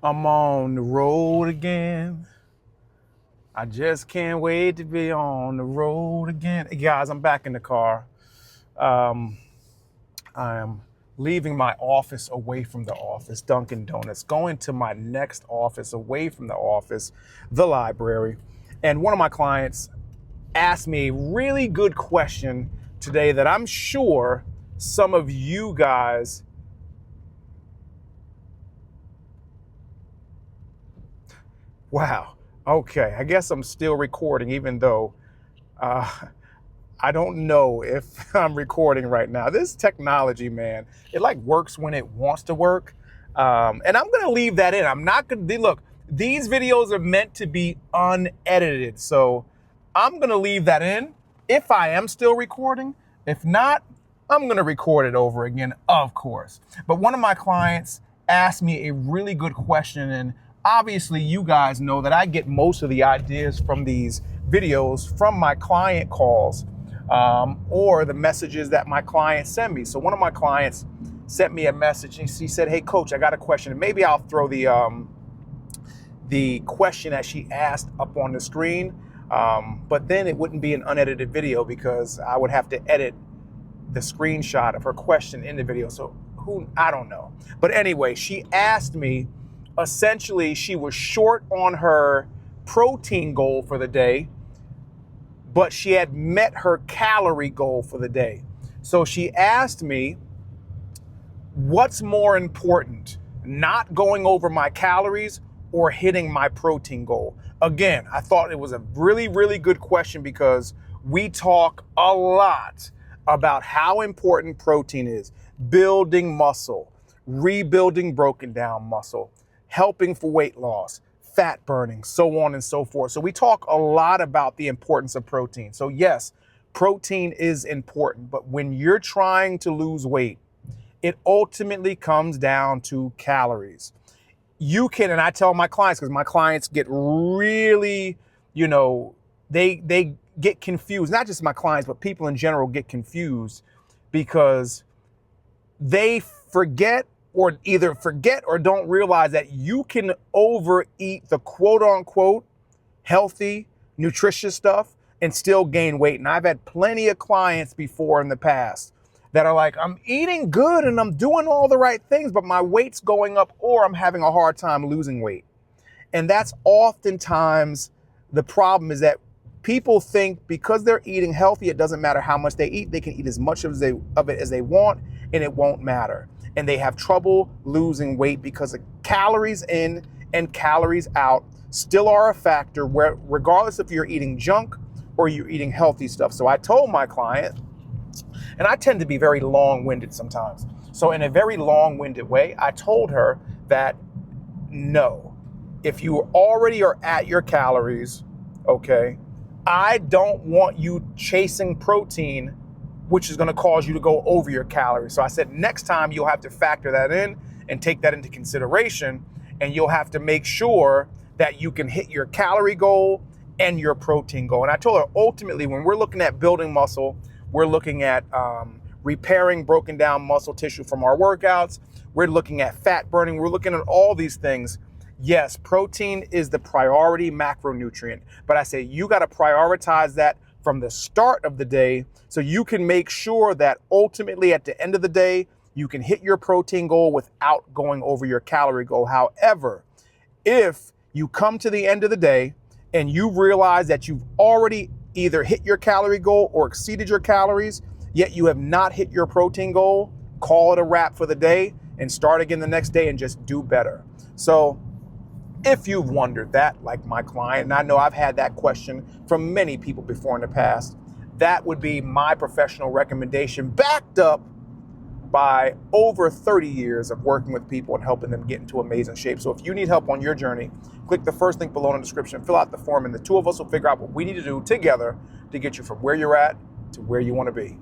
I'm on the road again. I just can't wait to be on the road again. Hey guys, I'm back in the car. Um, I am leaving my office away from the office, Dunkin' Donuts, going to my next office away from the office, the library. And one of my clients asked me a really good question today that I'm sure some of you guys. Wow. Okay. I guess I'm still recording, even though uh, I don't know if I'm recording right now. This technology, man, it like works when it wants to work. And I'm going to leave that in. I'm not going to look. These videos are meant to be unedited. So I'm going to leave that in if I am still recording. If not, I'm going to record it over again, of course. But one of my clients asked me a really good question, and obviously you guys know that I get most of the ideas from these videos from my client calls or the messages that my clients send me. So one of my clients sent me a message and she said, "Hey coach, I got a question." And maybe I'll throw the question that she asked up on the screen. But then it wouldn't be an unedited video because I would have to edit the screenshot of her question in the video. So I don't know. But anyway, she asked me, essentially she was short on her protein goal for the day, but she had met her calorie goal for the day. So she asked me, what's more important, not going over my calories or hitting my protein goal? Again, I thought it was a really, really good question because we talk a lot about how important protein is, building muscle, rebuilding broken down muscle, helping for weight loss, fat burning, so on and so forth. So we talk a lot about the importance of protein. So yes, protein is important, but when you're trying to lose weight, it ultimately comes down to calories. You can, and I tell my clients, because my clients get really, they get confused. Not just my clients, but people in general get confused because they either forget or don't realize that you can overeat the quote unquote healthy, nutritious stuff and still gain weight. And I've had plenty of clients before in the past that are like, I'm eating good and I'm doing all the right things, but my weight's going up or I'm having a hard time losing weight. And that's oftentimes the problem, is that people think because they're eating healthy, it doesn't matter how much they eat. They can eat as much of it as they want and it won't matter. And they have trouble losing weight because the calories in and calories out still are a factor, where regardless if you're eating junk or you're eating healthy stuff. So I told my client, and I tend to be very long-winded sometimes. So in a very long-winded way, I told her that no, if you already are at your calories, okay, I don't want you chasing protein, which is going to cause you to go over your calories. So I said, next time you'll have to factor that in and take that into consideration, and you'll have to make sure that you can hit your calorie goal and your protein goal. And I told her, ultimately, when we're looking at building muscle, we're looking at repairing broken down muscle tissue from our workouts. We're looking at fat burning. We're looking at all these things. Yes, protein is the priority macronutrient, but I say you got to prioritize that from the start of the day so you can make sure that ultimately at the end of the day, you can hit your protein goal without going over your calorie goal. However, if you come to the end of the day and you realize that you've already either hit your calorie goal or exceeded your calories, yet you have not hit your protein goal, call it a wrap for the day and start again the next day and just do better. So if you've wondered that, like my client, and I know I've had that question from many people before in the past, that would be my professional recommendation, backed up by over 30 years of working with people and helping them get into amazing shape. So if you need help on your journey, click the first link below in the description, fill out the form, and the two of us will figure out what we need to do together to get you from where you're at to where you want to be.